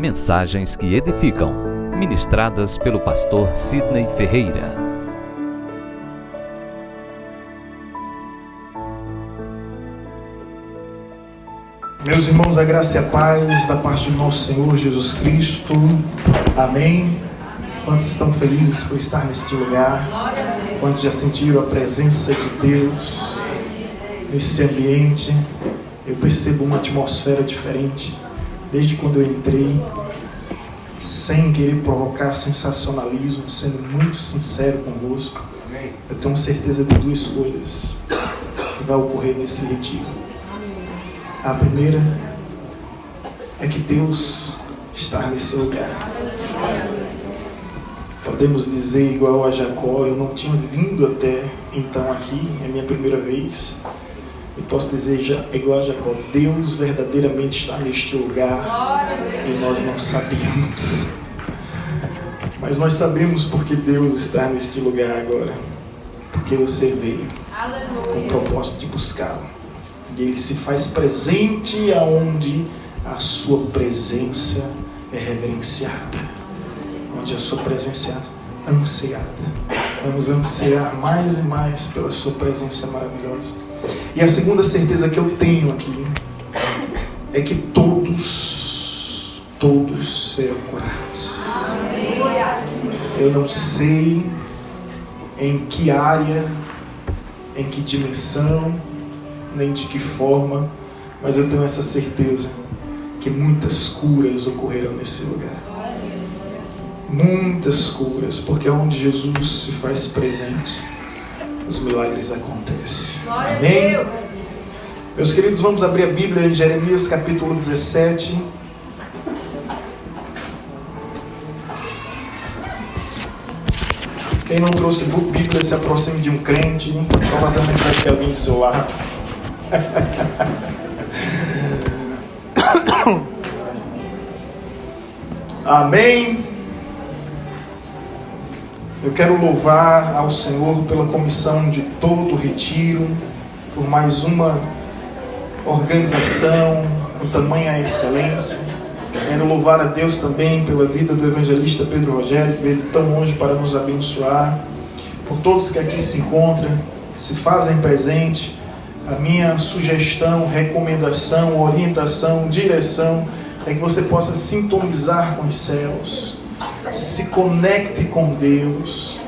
mensagens que edificam, ministradas pelo pastor Sidney Ferreira. Meus irmãos, a graça e a paz da parte do nosso Senhor Jesus Cristo. Amém. Quantos estão felizes por estar neste lugar? Quantos já sentiram a presença de Deus nesse ambiente? Eu percebo uma atmosfera diferente desde quando eu entrei, sem querer provocar sensacionalismo, sendo muito sincero convosco. Eu tenho certeza de duas coisas que vai ocorrer nesse retiro. A primeira é que Deus está nesse lugar. Podemos dizer igual a Jacó: eu não tinha vindo até então aqui, é minha primeira vez. Eu posso dizer igual a Jacó: Deus verdadeiramente está neste lugar e nós não sabíamos. Mas nós sabemos porque Deus está neste lugar agora. Porque você veio com o propósito de buscá-lo. E Ele se faz presente aonde a sua presença é reverenciada, onde a sua presença é ansiada. Vamos ansiar mais e mais pela sua presença maravilhosa. E a segunda certeza que eu tenho aqui é que todos serão curados. Eu não sei em que área, em que dimensão, nem de que forma, mas eu tenho essa certeza que muitas curas ocorrerão nesse lugar. Muitas curas, porque onde Jesus se faz presente, os milagres acontecem. Amém? Meus queridos, vamos abrir a Bíblia em Jeremias capítulo 17. Quem não trouxe Bíblia, se aproxime de um crente. Provavelmente vai ter alguém do seu lado. Amém. Eu quero louvar ao Senhor pela comissão de todo o retiro, por mais uma organização com tamanha excelência. Quero louvar a Deus também pela vida do evangelista Pedro Rogério, que veio de tão longe para nos abençoar, por todos que aqui se encontram, que se fazem presente. A minha sugestão, recomendação, orientação, direção é que você possa sintonizar com os céus, se conecte com Deus,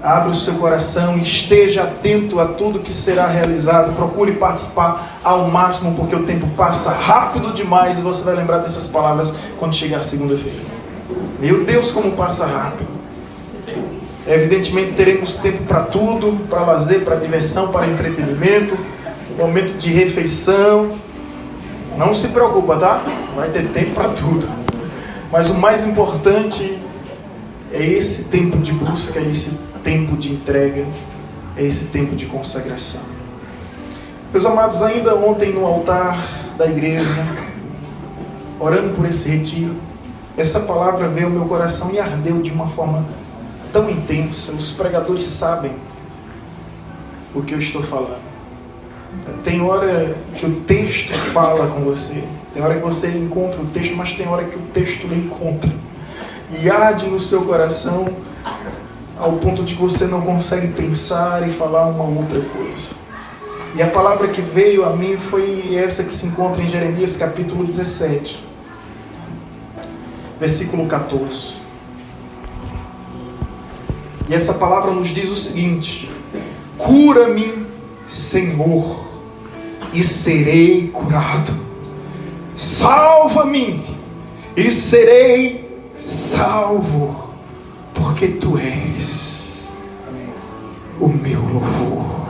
abra o seu coração, esteja atento a tudo que será realizado, procure participar ao máximo, porque o tempo passa rápido demais e você vai lembrar dessas palavras quando chegar a segunda-feira. Meu Deus, como passa rápido! Evidentemente teremos tempo para tudo, para lazer, para diversão, para entretenimento, momento de refeição. Não se preocupa, tá? Vai ter tempo para tudo. Mas o mais importante é esse tempo de busca, é esse tempo de entrega, é esse tempo de consagração. Meus amados, ainda ontem no altar da igreja, orando por esse retiro, essa palavra veio ao meu coração e ardeu de uma forma tão intensa. Os pregadores sabem o que eu estou falando. Tem hora que o texto fala com você, tem hora que você encontra o texto, mas tem hora que o texto lhe encontra e arde no seu coração ao ponto de que você não consegue pensar e falar uma outra coisa. E a palavra que veio a mim foi essa que se encontra em Jeremias capítulo 17, versículo 14. E essa palavra nos diz o seguinte: cura-me, Senhor, e serei curado. Salva-me e serei salvo, porque Tu és o meu louvor.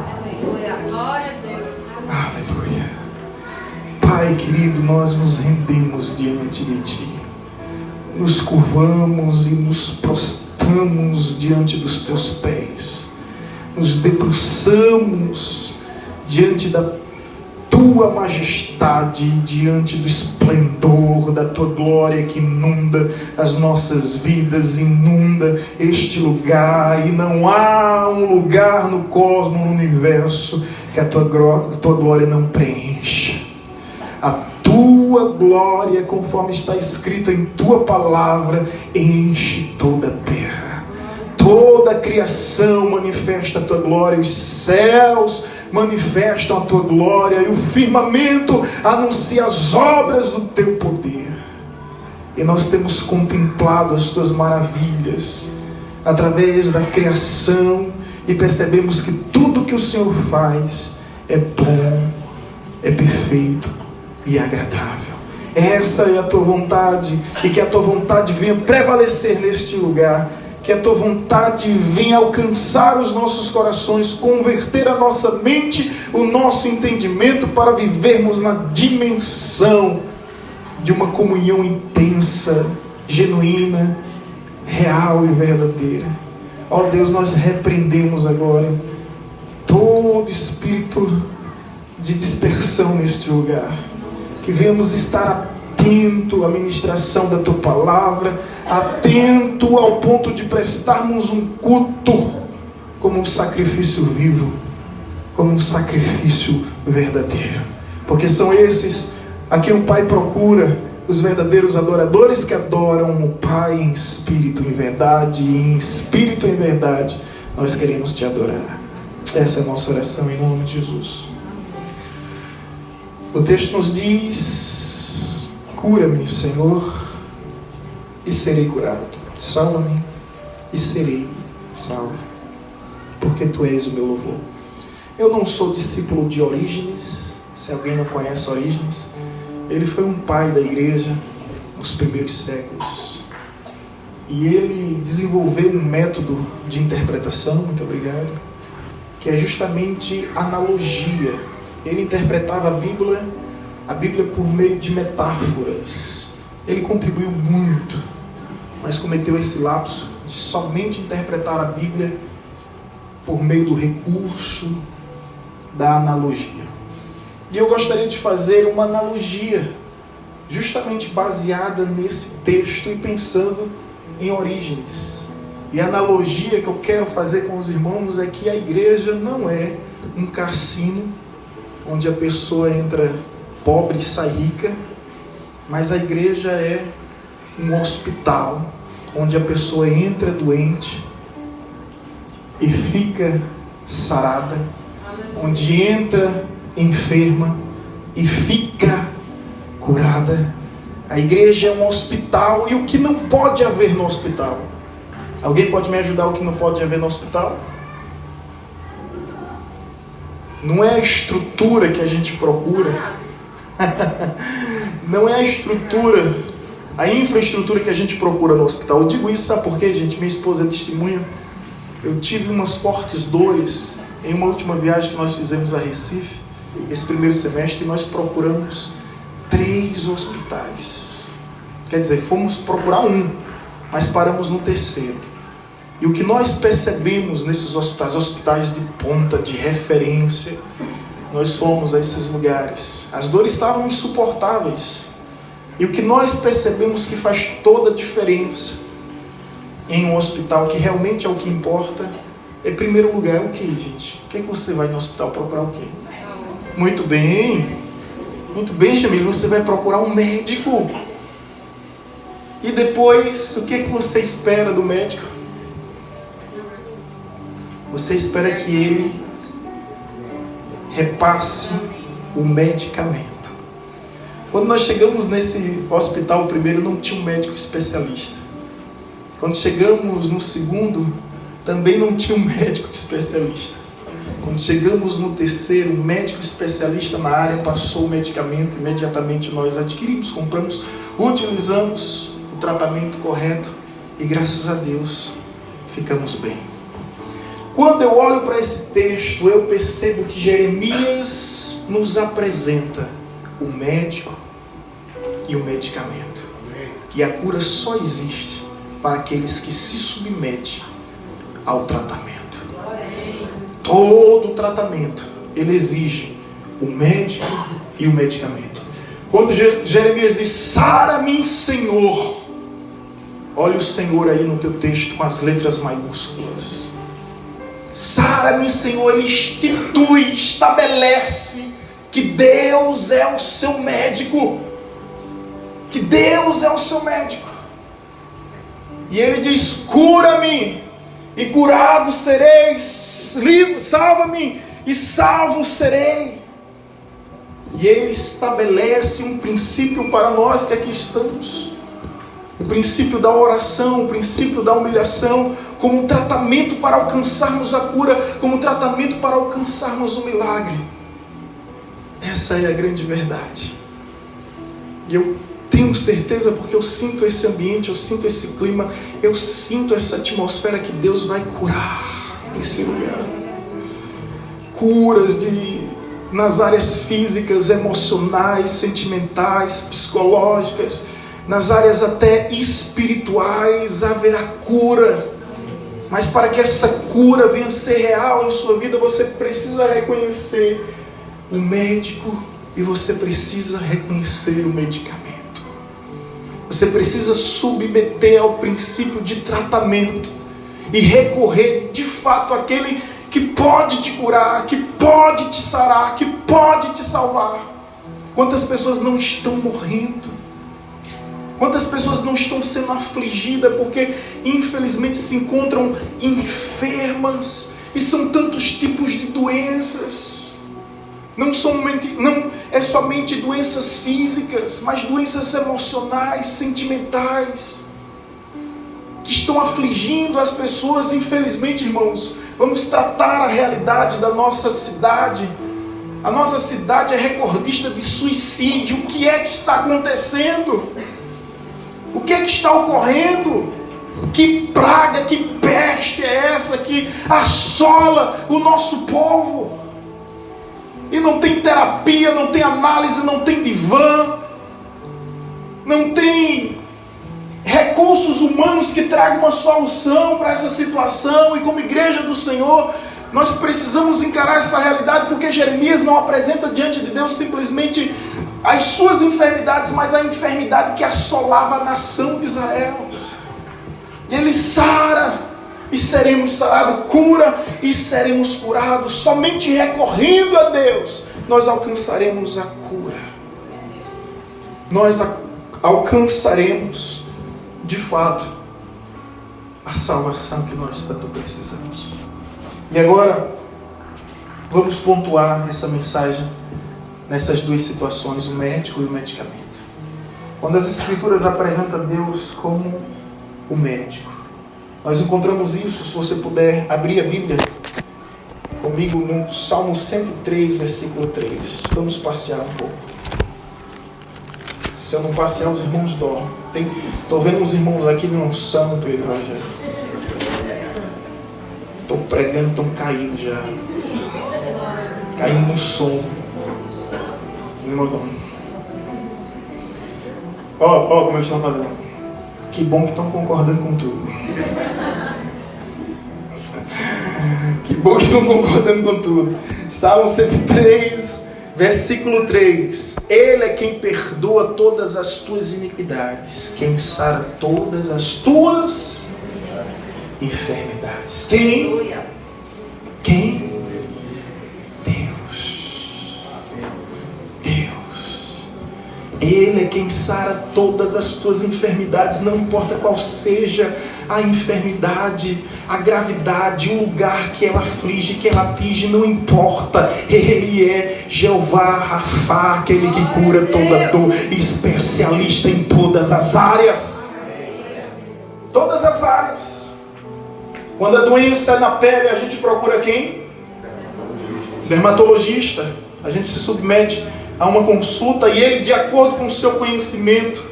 Aleluia. Pai querido, nós nos rendemos diante de Ti, nos curvamos e nos prostramos diante dos Teus pés, nos debruçamos diante da Tua majestade, diante do esplendor da Tua glória que inunda as nossas vidas, inunda este lugar, e não há um lugar no cosmos, no universo, que a Tua glória não preencha. A Tua tua glória, conforme está escrito em tua palavra, enche toda a terra. Toda a criação manifesta a tua glória, os céus manifestam a tua glória, e o firmamento anuncia as obras do teu poder. E nós temos contemplado as tuas maravilhas através da criação, e percebemos que tudo que o Senhor faz é bom, é perfeito e agradável. Essa é a tua vontade, e que a tua vontade venha prevalecer neste lugar, que a tua vontade venha alcançar os nossos corações, converter a nossa mente, o nosso entendimento, para vivermos na dimensão de uma comunhão intensa, genuína, real e verdadeira. Ó Deus, nós repreendemos agora todo espírito de dispersão neste lugar, que venhamos estar atento à ministração da tua palavra, atento ao ponto de prestarmos um culto como um sacrifício vivo, como um sacrifício verdadeiro, porque são esses a quem o Pai procura, os verdadeiros adoradores que adoram o Pai em espírito e em verdade, e em espírito e em verdade nós queremos te adorar. Essa é a nossa oração em nome de Jesus. O texto nos diz: cura-me, Senhor, e serei curado. Salva-me e serei salvo, porque tu és o meu louvor. Eu não sou discípulo de Orígenes. Se alguém não conhece Orígenes, ele foi um pai da igreja nos primeiros séculos, e ele desenvolveu um método de interpretação, muito obrigado, que é justamente analogia. Ele interpretava a Bíblia por meio de metáforas. Ele contribuiu muito, mas cometeu esse lapso de somente interpretar a Bíblia por meio do recurso da analogia. E eu gostaria de fazer uma analogia justamente baseada nesse texto e pensando em Orígenes. E a analogia que eu quero fazer com os irmãos é que a igreja não é um cassino onde a pessoa entra pobre e sai rica, mas a igreja é um hospital onde a pessoa entra doente e fica sarada, onde entra enferma e fica curada. A igreja é um hospital. E o que não pode haver no hospital? Alguém pode me ajudar? O que não pode haver no hospital? Não é a estrutura que a gente procura. Não é a estrutura, a infraestrutura que a gente procura no hospital. Eu digo isso, sabe por quê, gente? Minha esposa é testemunha. Eu tive umas fortes dores em uma última viagem que nós fizemos a Recife, esse primeiro semestre, e nós procuramos 3 hospitais. Quer dizer, fomos procurar um, mas paramos no terceiro. E o que nós percebemos nesses hospitais de ponta, de referência, nós fomos a esses lugares. As dores estavam insuportáveis. E o que nós percebemos que faz toda a diferença em um hospital, que realmente é o que importa, é, em primeiro lugar, o que, gente? O que é que você vai no hospital procurar? O quê? Muito bem, Jamil, você vai procurar um médico. E depois, o que é que você espera do médico? Você espera que ele repasse o medicamento. Quando nós chegamos nesse hospital primeiro, não tinha um médico especialista. Quando chegamos no segundo, também não tinha um médico especialista. Quando chegamos no terceiro, um médico especialista na área passou o medicamento. Imediatamente nós adquirimos, compramos, utilizamos o tratamento correto e, graças a Deus, ficamos bem. Quando eu olho para esse texto, eu percebo que Jeremias nos apresenta o médico e o medicamento. E a cura só existe para aqueles que se submetem ao tratamento. Todo tratamento, ele exige o médico e o medicamento. Quando Jeremias diz: sara-me, Senhor, olha o Senhor aí no teu texto com as letras maiúsculas. Sara-me, Senhor, ele institui, estabelece que Deus é o seu médico. que Deus é o seu médico. E ele diz: cura-me e curado serei, salva-me e salvo serei. E ele estabelece um princípio para nós que aqui estamos. O princípio da oração, o princípio da humilhação, como um tratamento para alcançarmos a cura, como um tratamento para alcançarmos o milagre. Essa é a grande verdade. E eu tenho certeza, porque eu sinto esse ambiente, eu sinto esse clima, eu sinto essa atmosfera que Deus vai curar esse lugar. Curas nas áreas físicas, emocionais, sentimentais, psicológicas, nas áreas até espirituais haverá cura. Mas para que essa cura venha a ser real em sua vida, você precisa reconhecer o médico e você precisa reconhecer o medicamento. Você precisa submeter ao princípio de tratamento e recorrer de fato àquele que pode te curar, que pode te sarar, que pode te salvar. Quantas pessoas não estão morrendo? Quantas pessoas não estão sendo afligidas porque infelizmente se encontram enfermas? E são tantos tipos de doenças. Não é somente doenças físicas, mas doenças emocionais, sentimentais, que estão afligindo as pessoas. Infelizmente, irmãos, vamos tratar a realidade da nossa cidade. A nossa cidade é recordista de suicídio. O que é que está acontecendo? O que é que está ocorrendo? Que praga, que peste é essa que assola o nosso povo? E não tem terapia, não tem análise, não tem divã, não tem recursos humanos que tragam uma solução para essa situação. E como igreja do Senhor, nós precisamos encarar essa realidade, porque Jeremias não apresenta diante de Deus simplesmente as suas enfermidades, mas a enfermidade que assolava a nação de Israel. E ele sara, e seremos sarados, cura e seremos curados. Somente recorrendo a Deus nós alcançaremos a cura. Nós alcançaremos de fato a salvação que nós tanto precisamos. E agora vamos pontuar essa mensagem nessas duas situações, o médico e o medicamento. Quando as Escrituras apresentam Deus como o médico, nós encontramos isso, se você puder abrir a Bíblia comigo no Salmo 103, versículo 3. Vamos passear um pouco. Se eu não passear, os irmãos dormem. Estou vendo os irmãos aqui no São Pedro já. Estou pregando, estão caindo já. Caindo no sono. Os irmãos estão... Ó como eles estão fazendo. Que bom que estão concordando com tudo. Que bom que estão concordando com tudo. Salmo 103, versículo 3. Ele é quem perdoa todas as tuas iniquidades, quem sara todas as tuas enfermidades. Quem? Ele é quem sara todas as tuas enfermidades, não importa qual seja a enfermidade, a gravidade, o lugar que ela aflige, que ela atinge, não importa. Ele é Jeová Rafá, aquele que cura toda dor, especialista em todas as áreas. Todas as áreas. Quando a doença é na pele, a gente procura quem? Dermatologista. A gente se submete a uma consulta e ele, de acordo com o seu conhecimento,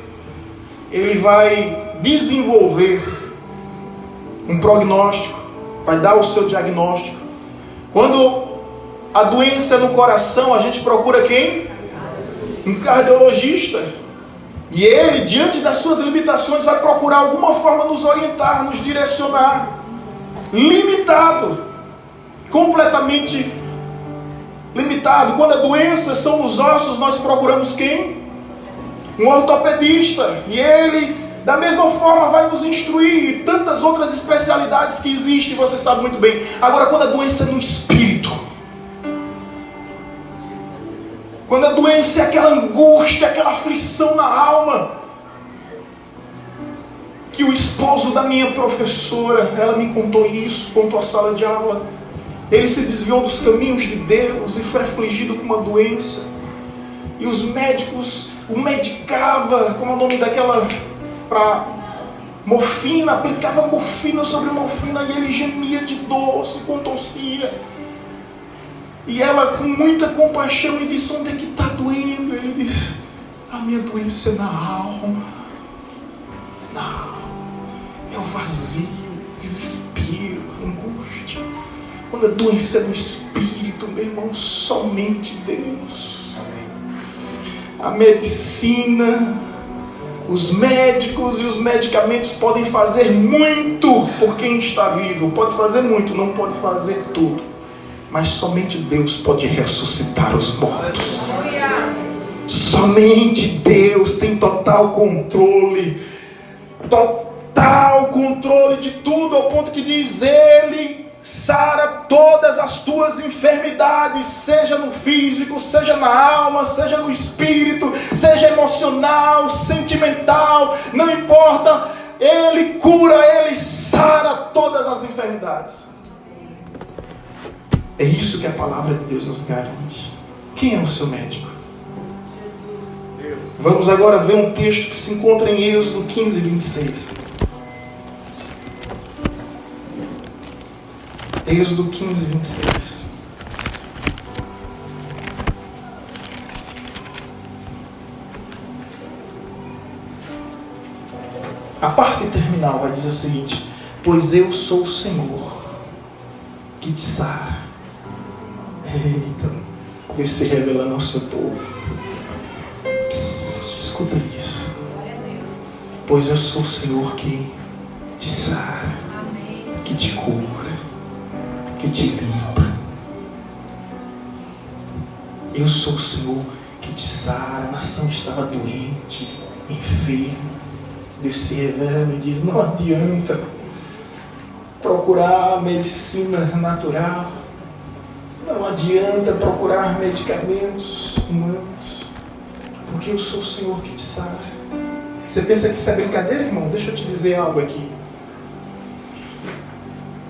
ele vai desenvolver um prognóstico, vai dar o seu diagnóstico. Quando a doença é no coração, a gente procura quem? Um cardiologista. E ele, diante das suas limitações, vai procurar alguma forma nos orientar, nos direcionar. Limitado, completamente limitado. Quando a doença são nos ossos, nós procuramos quem? Um ortopedista. E ele, da mesma forma, vai nos instruir. E tantas outras especialidades que existem, você sabe muito bem. Agora, quando a doença é no espírito, quando a doença é aquela angústia, aquela aflição na alma, que o esposo da minha professora, ela me contou isso, contou a sala de aula, ele se desviou dos caminhos de Deus e foi afligido com uma doença. E os médicos o medicava, como é o nome daquela, para morfina, aplicava morfina sobre morfina, e ele gemia de dor, se contorcia. E ela, com muita compaixão, me disse: onde é que está doendo? Ele disse: a minha doença é na alma. Não, é o vazio, desespero, angústia. Quando a doença é no espírito, meu irmão, somente Deus. A medicina, os médicos e os medicamentos podem fazer muito por quem está vivo. Pode fazer muito, não pode fazer tudo. Mas somente Deus pode ressuscitar os mortos. Somente Deus tem total controle. Total controle de tudo, ao ponto que diz: Ele sara todas as tuas enfermidades, seja no físico, seja na alma, seja no espírito, seja emocional, sentimental, não importa. Ele cura, Ele sara todas as enfermidades. É isso que a palavra de Deus nos garante. Quem é o seu médico? Vamos agora ver um texto que se encontra em Êxodo 15, 26. Êxodo 15, 26. A parte terminal vai dizer o seguinte: pois eu sou o Senhor que te sara. Eita, Deus se revelando ao seu povo. Escuta isso. Pois eu sou o Senhor que te sara, que te cura, que te limpa. Eu sou o Senhor que te sara. A nação estava doente, enferma. Deus se revela e diz: não adianta procurar a medicina natural, não adianta procurar medicamentos humanos, porque eu sou o Senhor que te sara. Você pensa que isso é brincadeira, irmão? Deixa eu te dizer algo aqui.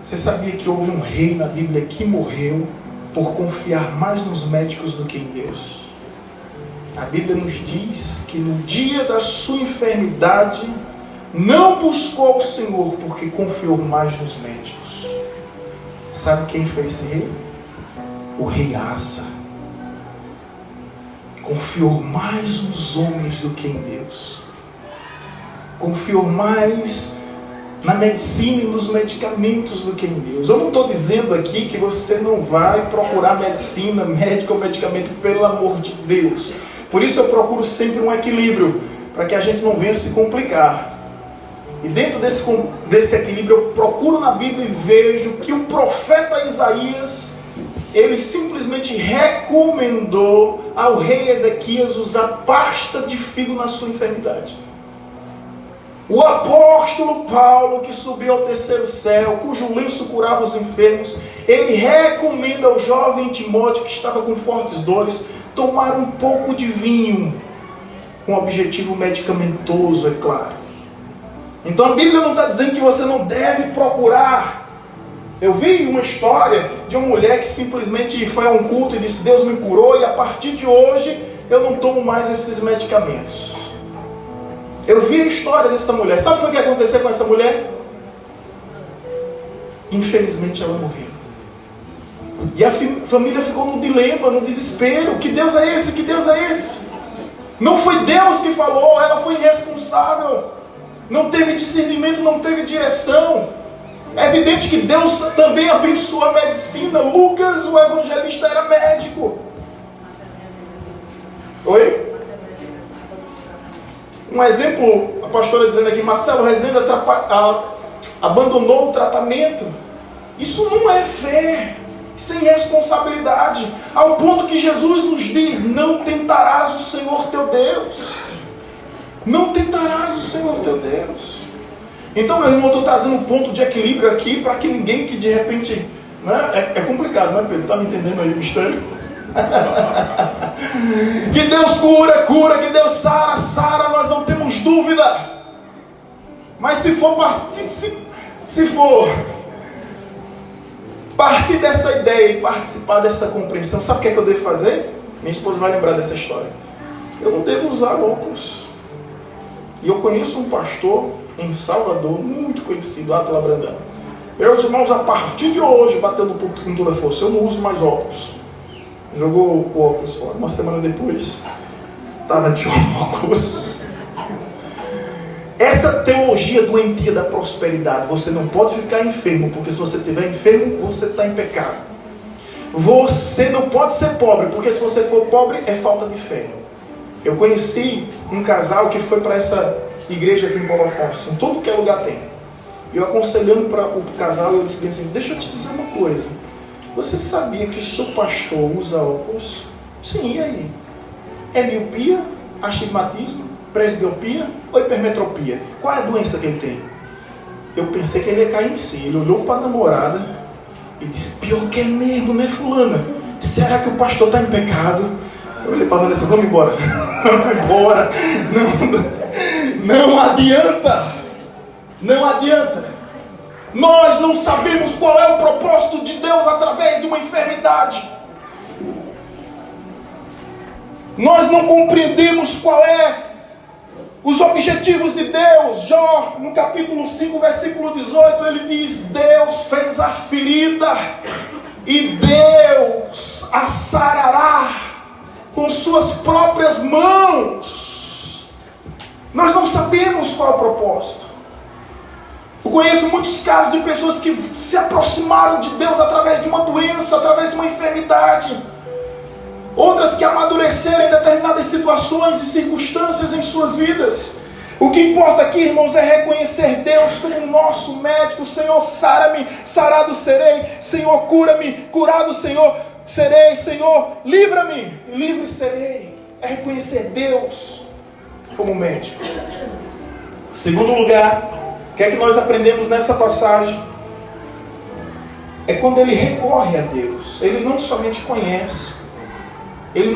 Você sabia que houve um rei na Bíblia que morreu por confiar mais nos médicos do que em Deus? A Bíblia nos diz que no dia da sua enfermidade não buscou o Senhor porque confiou mais nos médicos. Sabe quem foi esse rei? O rei Asa. Confiou mais nos homens do que em Deus. Confiou mais na medicina e nos medicamentos do que em Deus. Eu não estou dizendo aqui que você não vai procurar medicina, médico ou medicamento, pelo amor de Deus. Por isso eu procuro sempre um equilíbrio, para que a gente não venha se complicar. E dentro desse equilíbrio eu procuro na Bíblia e vejo que o profeta Isaías, ele simplesmente recomendou ao rei Ezequias usar pasta de figo na sua enfermidade. O apóstolo Paulo, que subiu ao terceiro céu, cujo lenço curava os enfermos, ele recomenda ao jovem Timóteo, que estava com fortes dores, tomar um pouco de vinho, com objetivo medicamentoso, é claro. Então a Bíblia não está dizendo que você não deve procurar. Eu vi uma história de uma mulher que simplesmente foi a um culto e disse: Deus me curou e a partir de hoje eu não tomo mais esses medicamentos. Eu vi a história dessa mulher. Sabe o que aconteceu com essa mulher? Infelizmente ela morreu. E a família ficou no dilema, no desespero. Que Deus é esse? Que Deus é esse? Não foi Deus que falou, ela foi irresponsável. Não teve discernimento, não teve direção. É evidente que Deus também abençoou a medicina. Lucas, o evangelista, era médico. Oi? Um exemplo, a pastora dizendo aqui: Marcelo Rezende abandonou o tratamento. Isso não é fé, isso é irresponsabilidade. Ao ponto que Jesus nos diz: não tentarás o Senhor teu Deus. Não tentarás o Senhor teu Deus. Então, meu irmão, eu estou trazendo um ponto de equilíbrio aqui, para que ninguém que de repente... Né? É complicado, né, Pedro? Está me entendendo aí o mistério? Que Deus cura, que Deus sara, nós não temos dúvida. Mas se for partir dessa ideia e participar dessa compreensão, sabe o que é que eu devo fazer? Minha esposa vai lembrar dessa história. Eu não devo usar óculos. E eu conheço um pastor em Salvador, muito conhecido, Átila Brandão. Meus irmãos, a partir de hoje, bateu no púlpito com toda a força, eu não uso mais óculos. Jogou o óculos fora. Uma semana depois, estava de óculos. Essa teologia doentia da prosperidade, você não pode ficar enfermo, porque se você estiver enfermo, você está em pecado. Você não pode ser pobre, porque se você for pobre, é falta de fé. Eu conheci um casal que foi para essa igreja aqui em Paulo Afonso, em todo que é lugar tem. Eu aconselhando para o casal, eu disse assim, deixa eu te dizer uma coisa. Você sabia que o seu pastor usa óculos? Sim, e aí? É miopia, astigmatismo, presbiopia ou hipermetropia? Qual é a doença que ele tem? Eu pensei que ele ia cair em si. Ele olhou para a namorada e disse, pior que é mesmo, né, fulana? Será que o pastor está em pecado? Eu olhei para a Vanessa, vamos embora. Vamos embora. Não adianta. Não adianta. Nós não sabemos qual é o propósito de Deus através de uma enfermidade. Nós não compreendemos qual é os objetivos de Deus. Jó, no capítulo 5, versículo 18, ele diz, Deus fez a ferida e Deus a sarará com suas próprias mãos. Nós não sabemos qual é o propósito. Eu conheço muitos casos de pessoas que se aproximaram de Deus através de uma doença, através de uma enfermidade. Outras que amadureceram em determinadas situações e circunstâncias em suas vidas. O que importa aqui, irmãos, é reconhecer Deus como nosso médico. Senhor, sara-me, sarado serei. Senhor, cura-me, curado serei. Senhor, livra-me, livre serei. É reconhecer Deus como médico. Segundo lugar, o que é que nós aprendemos nessa passagem? É quando ele recorre a Deus. Ele não somente conhece. Ele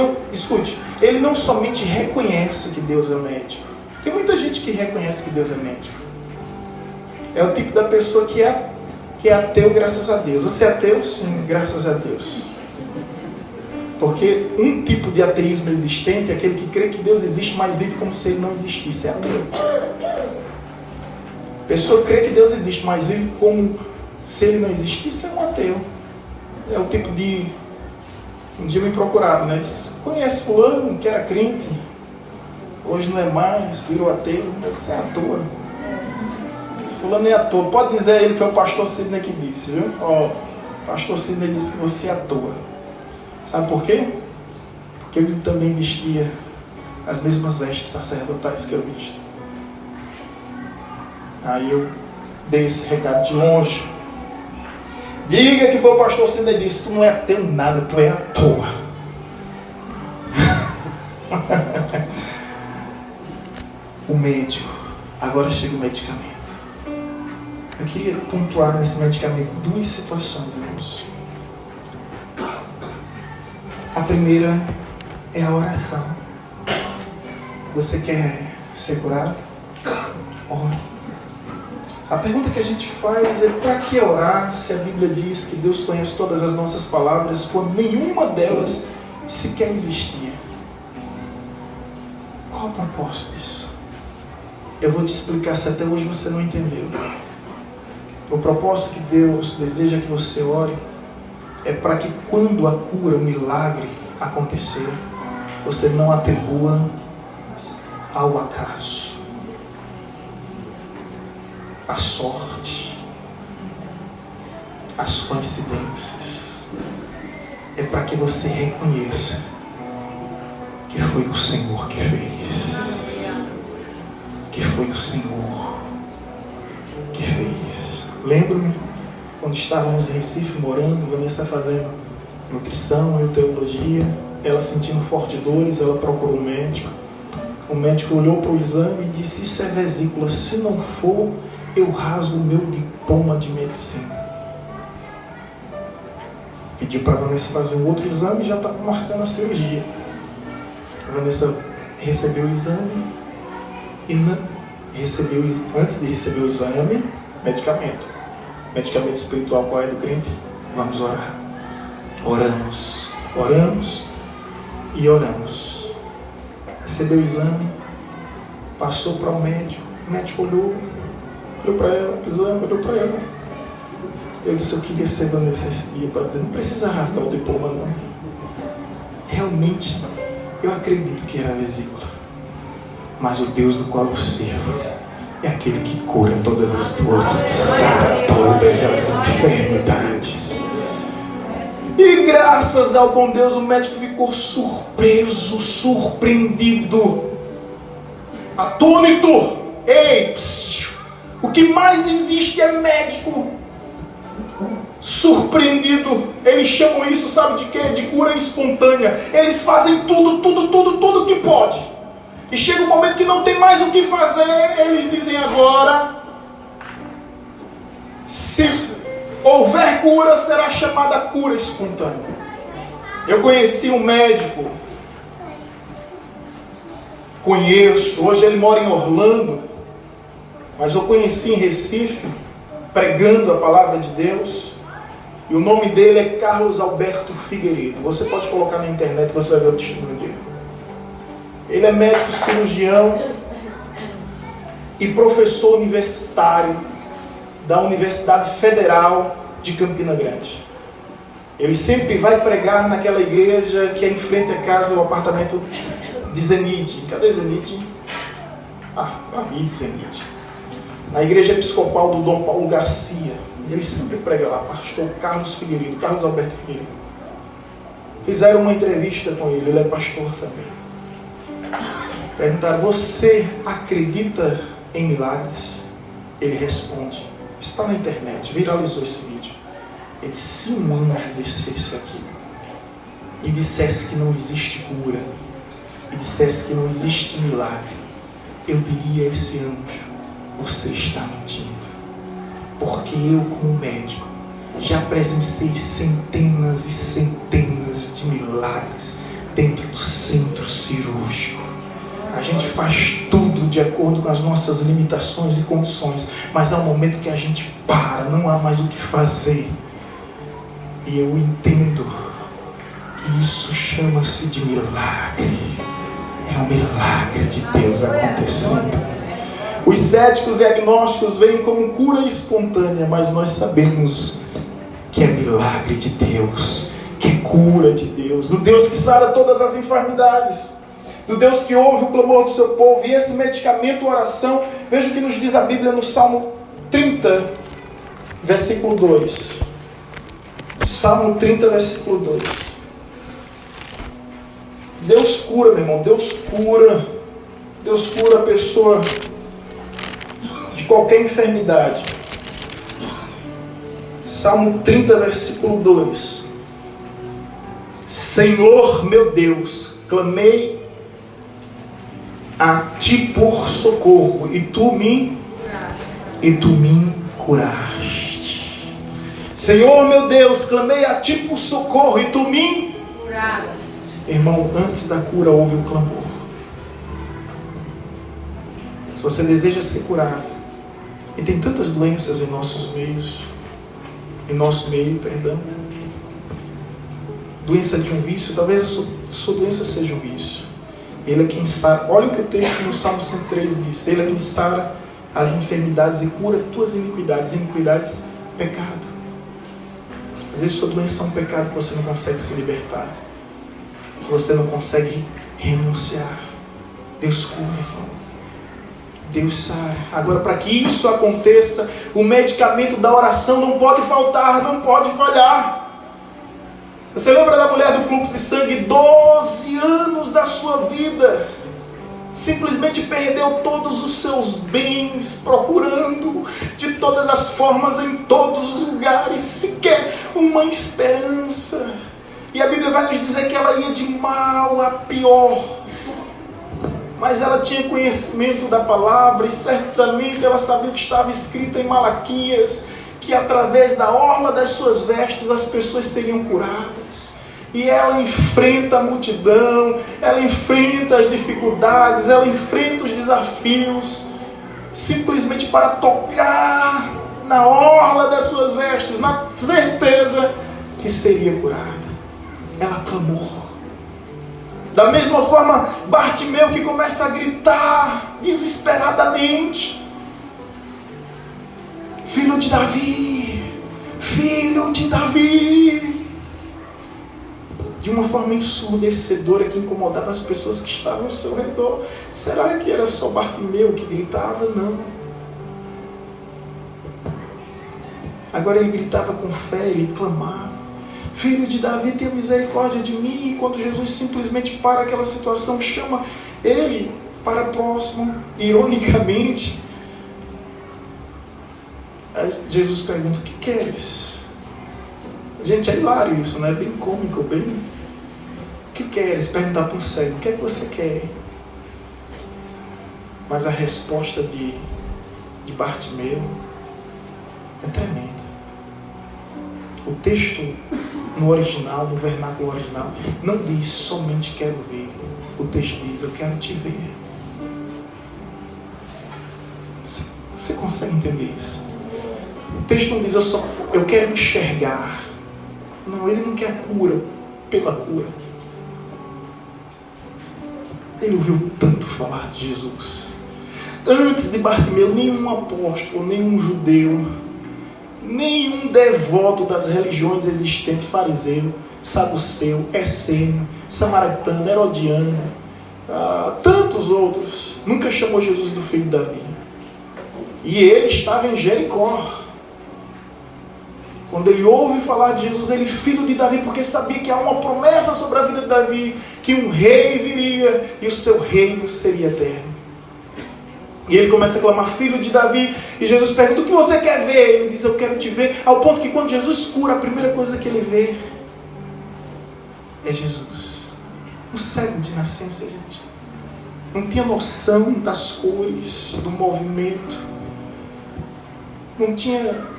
não somente reconhece que Deus é médico. Tem muita gente que reconhece que Deus é médico. É o tipo da pessoa que é ateu, graças a Deus. Você é ateu? Sim, graças a Deus. Porque um tipo de ateísmo existente é aquele que crê que Deus existe, mas vive como se ele não existisse. É ateu. A pessoa crê que Deus existe, mas vive como se ele não existisse, é um ateu. É o tipo de... Um dia me procuraram, né? Disse, conhece fulano, que era crente, hoje não é mais, virou ateu. Eu disse, é à toa. Fulano é à toa. Pode dizer a ele que foi o pastor Sidney que disse, viu? Ó, o pastor Sidney disse que você é à toa. Sabe por quê? Porque ele também vestia as mesmas vestes sacerdotais que eu visto. Aí eu dei esse recado de longe. Diga que foi o pastor Sidney disse, tu não é ateu nada, tu é à toa. O médico. Agora chega o medicamento. Eu queria pontuar nesse medicamento duas situações, irmãos. A primeira é a oração. Você quer ser curado? Ore. A pergunta que a gente faz é, para que orar se a Bíblia diz que Deus conhece todas as nossas palavras quando nenhuma delas sequer existia? Qual o propósito disso? Eu vou te explicar se até hoje você não entendeu. O propósito que Deus deseja que você ore é para que quando a cura, o milagre acontecer, você não atribua ao acaso, à sorte, às coincidências. É para que você reconheça que foi o Senhor que fez. Que foi o Senhor que fez. Lembro-me quando estávamos em Recife morando, Vanessa fazendo nutrição e teologia, ela sentindo fortes dores, ela procurou um médico. O médico olhou para o exame e disse, isso é vesícula, se não for, eu rasgo o meu diploma de medicina. Pediu para a Vanessa fazer um outro exame e já estava marcando a cirurgia. A Vanessa recebeu o exame Antes de receber o exame, medicamento. Medicamento espiritual, qual é do crente? Vamos orar. Oramos e oramos. Recebeu o exame, passou para o médico olhou para ela, olhou para ela. Eu disse, eu queria ser Vanessa esse dia para dizer, não precisa rasgar o diploma não. Realmente, eu acredito que era a vesícula. Mas o Deus do qual eu sirvo é aquele que cura todas as dores, que sara todas as enfermidades. E graças ao bom Deus, o médico ficou surpreso, surpreendido, atônito. Ei, o que mais existe é médico surpreendido. Eles chamam isso, sabe de quê? De cura espontânea. Eles fazem tudo que pode. E chega um momento que não tem mais o que fazer. Eles dizem agora, se houver cura, será chamada cura espontânea. Eu conheci um médico, hoje ele mora em Orlando, mas eu conheci em Recife, pregando a palavra de Deus, e o nome dele é Carlos Alberto Figueiredo. Você pode colocar na internet, você vai ver o testemunho dele. Ele é médico cirurgião e professor universitário da Universidade Federal de Campina Grande. Ele sempre vai pregar naquela igreja que é em frente à casa, o apartamento de Zenide. Cadê Zenide? Ali Zenide. Na igreja episcopal do Dom Paulo Garcia. Ele sempre prega lá, pastor Carlos Alberto Figueiredo. Fizeram uma entrevista com ele é pastor também. Perguntaram, você acredita em milagres? Ele responde, está na internet, viralizou esse vídeo. Ele disse, se um anjo descesse aqui e dissesse que não existe cura, e dissesse que não existe milagre, eu diria a esse anjo, você está mentindo. Porque eu, como médico, já presenciei centenas e centenas de milagres dentro do centro cirúrgico. A gente faz tudo de acordo com as nossas limitações e condições, mas há um momento que a gente para, não há mais o que fazer. E eu entendo que isso chama-se de milagre. É o milagre de Deus acontecendo. Os céticos e agnósticos veem como cura espontânea, mas nós sabemos que é milagre de Deus, que é cura de Deus, do Deus que sara todas as enfermidades, do Deus que ouve o clamor do seu povo. E esse medicamento, oração, veja o que nos diz a Bíblia no Salmo 30, versículo 2. Salmo 30, versículo 2. Deus cura, meu irmão, Deus cura a pessoa de qualquer enfermidade. Salmo 30, versículo 2. Senhor meu Deus, clamei a ti por socorro, e tu me curaste. Senhor meu Deus, clamei a ti por socorro, e tu me curaste. Irmão, antes da cura houve um clamor. Se você deseja ser curado, e tem tantas doenças em nosso meio, doença de um vício, talvez a sua doença seja um vício. Ele é quem sara, olha o que o texto no Salmo 103 diz, ele é quem sara as enfermidades e cura tuas iniquidades. Iniquidades, pecado. Às vezes sua doença é um pecado que você não consegue se libertar, que você não consegue renunciar. Deus cura, irmão. Deus sara. Agora, para que isso aconteça, o medicamento da oração não pode faltar, não pode falhar. Você lembra da mulher do fluxo de sangue? 12 anos da sua vida, simplesmente perdeu todos os seus bens, procurando de todas as formas, em todos os lugares, sequer uma esperança. E a Bíblia vai nos dizer que ela ia de mal a pior. Mas ela tinha conhecimento da palavra, e certamente ela sabia que estava escrito em Malaquias, que através da orla das suas vestes as pessoas seriam curadas. E ela enfrenta a multidão, ela enfrenta as dificuldades, ela enfrenta os desafios. simplesmente para tocar na orla das suas vestes, na certeza que seria curada. Ela clamou. Da mesma forma, Bartimeu, que começa a gritar desesperadamente: filho de Davi, filho de Davi, de uma forma ensurdecedora que incomodava as pessoas que estavam ao seu redor. Será que era só Bartimeu que gritava? Não. Agora ele gritava com fé, ele clamava: filho de Davi, tenha misericórdia de mim. E quando Jesus simplesmente para aquela situação, chama ele para próximo, ironicamente, Jesus pergunta: o que queres? Gente, é hilário isso, né? É bem cômico, bem... O que queres? Perguntar para um cego: o que é que você quer? Mas a resposta de Bartimeu é tremenda. O texto no original, no vernáculo original, não diz somente quero ver. O texto diz: eu quero te ver. Você consegue entender isso? O texto não diz eu quero enxergar. Não, ele não quer cura pela cura. Ele ouviu tanto falar de Jesus. Antes de Bartimeu, nenhum apóstolo, nenhum judeu, nenhum devoto das religiões existentes, fariseu, saduceu, essênio, samaritano, herodiano, tantos outros, nunca chamou Jesus do filho de Davi. E ele estava em Jericó. Quando ele ouve falar de Jesus, ele filho de Davi, porque sabia que há uma promessa sobre a vida de Davi, que um rei viria e o seu reino seria eterno. E ele começa a clamar: filho de Davi. E Jesus pergunta: o que você quer ver? Ele diz: eu quero te ver. Ao ponto que quando Jesus cura, a primeira coisa que ele vê é Jesus. Um cego de nascença, gente. Não tinha noção das cores, do movimento. Não tinha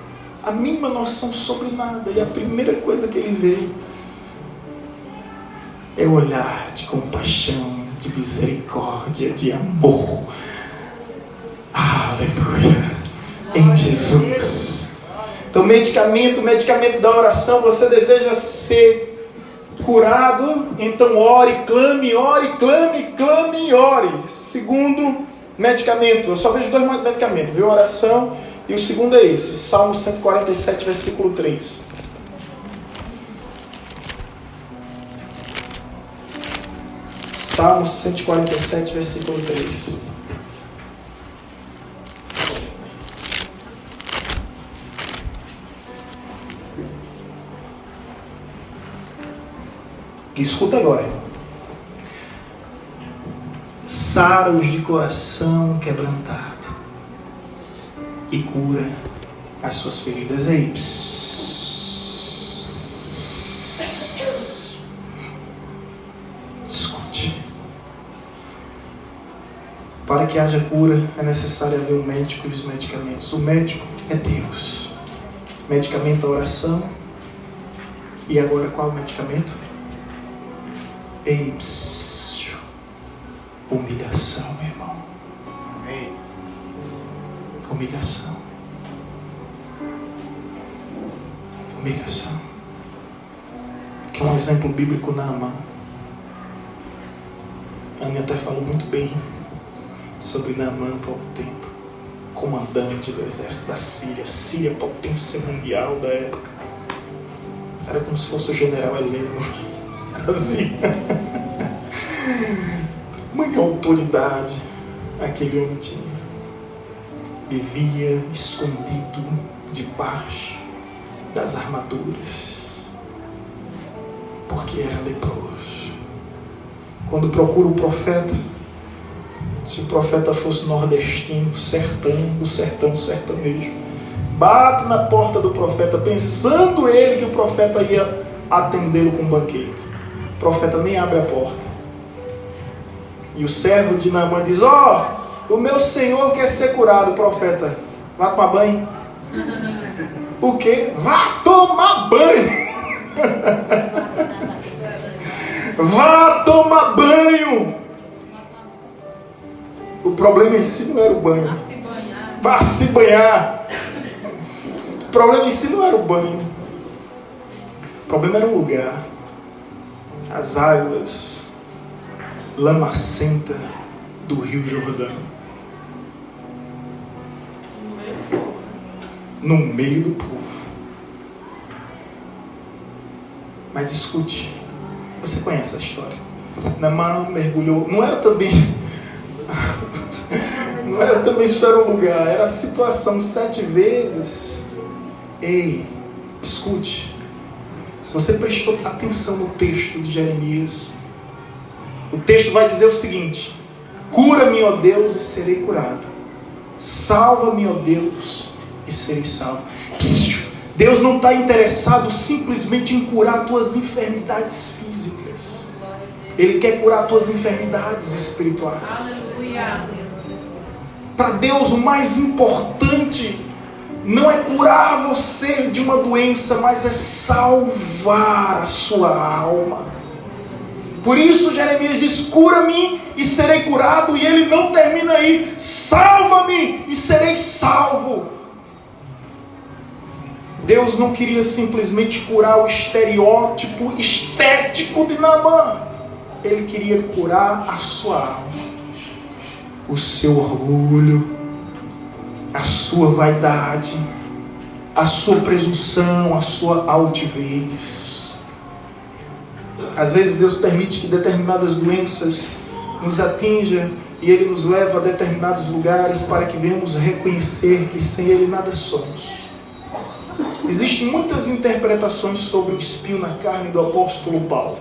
a mínima noção sobre nada. E a primeira coisa que ele vê é o olhar de compaixão, de misericórdia, de amor. Aleluia. Em Jesus. Então, medicamento da oração. Você deseja ser curado? Então ore, clame, clame, ore. Segundo medicamento. Eu só vejo dois medicamentos, viu? Oração. E o segundo é esse. Salmo 147, versículo 3. Salmo 147, versículo 3. Escuta agora, irmão. Sara os de coração quebrantado e cura as suas feridas. Aí, escute. Para que haja cura é necessário haver um médico e os medicamentos. O médico é Deus. Medicamento é a oração. E agora qual é o medicamento? Ei, humilhação, meu irmão. Amém. Humilhação. Humilhação. Que é um exemplo bíblico na Naamã. A Ana até falou muito bem sobre Naamã há pouco tempo. Comandante do exército da Síria. Síria, potência mundial da época. Era como se fosse o general Heleno. Assim. Muita autoridade aquele homem tinha. Vivia escondido debaixo das armaduras, porque era leproso. Quando procura o profeta, se o profeta fosse nordestino, do sertão sertanejo, bate na porta do profeta, pensando ele que o profeta ia atendê-lo com um banquete. O profeta nem abre a porta. E o servo de Naamã diz: o meu senhor quer ser curado. O profeta: vá tomar banho. O quê? Vá tomar banho. Vá tomar banho. O problema em si não era o banho. Vá se banhar. O problema em si não era o banho. O problema era o lugar. As águas lamacenta do Rio Jordão. No meio do povo. Mas escute, você conhece a história. Naamã mergulhou, não era também só era um lugar, era a situação 7 vezes. Ei, escute, se você prestou atenção no texto de Jeremias, o texto vai dizer o seguinte: cura-me, ó Deus, e serei curado. Salva-me, ó Deus, e serei salvo. Deus não está interessado simplesmente em curar tuas enfermidades físicas. Ele quer curar tuas enfermidades espirituais. Para Deus, o mais importante não é curar você de uma doença, mas é salvar a sua alma. Por isso Jeremias diz: cura-me e serei curado. E ele não termina aí: salva-me e serei salvo. Deus não queria simplesmente curar o estereótipo estético de Naamã. Ele queria curar a sua alma, o seu orgulho, a sua vaidade, a sua presunção, a sua altivez. Às vezes Deus permite que determinadas doenças nos atinjam e Ele nos leva a determinados lugares para que venhamos reconhecer que sem Ele nada somos. Existem muitas interpretações sobre o espinho na carne do apóstolo Paulo.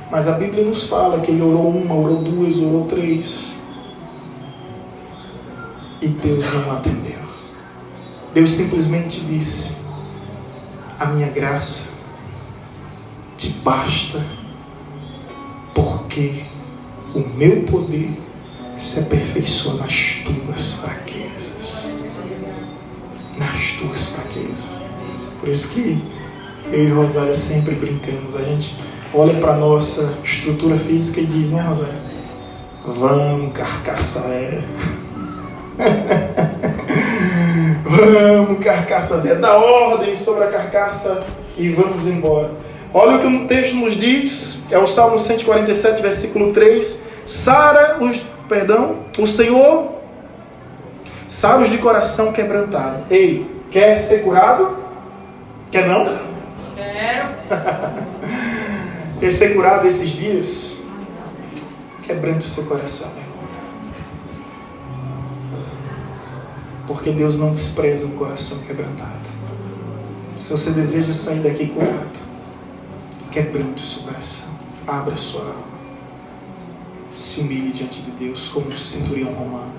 Mas a Bíblia nos fala que ele orou 1, orou 2, orou 3. E Deus não atendeu. Deus simplesmente disse: a minha graça te basta, porque o meu poder se aperfeiçoa nas tuas fraquezas. Nas tuas fraquezas. Por isso que eu e Rosália sempre brincamos. A gente olha para a nossa estrutura física e diz, né, Rosália? Vamos, carcaça velha. Vamos, carcaça velha. Dá ordem sobre a carcaça e vamos embora. Olha o que o texto nos diz. É o Salmo 147, versículo 3. O Senhor sara os de coração quebrantado. Ei, quer ser curado? Quer não? Quero. Quer ser curado esses dias? Quebrante o seu coração. Porque Deus não despreza um coração quebrantado. Se você deseja sair daqui curado, quebrante o seu coração. Abra a sua alma. Se humilhe diante de Deus como um centurião romano.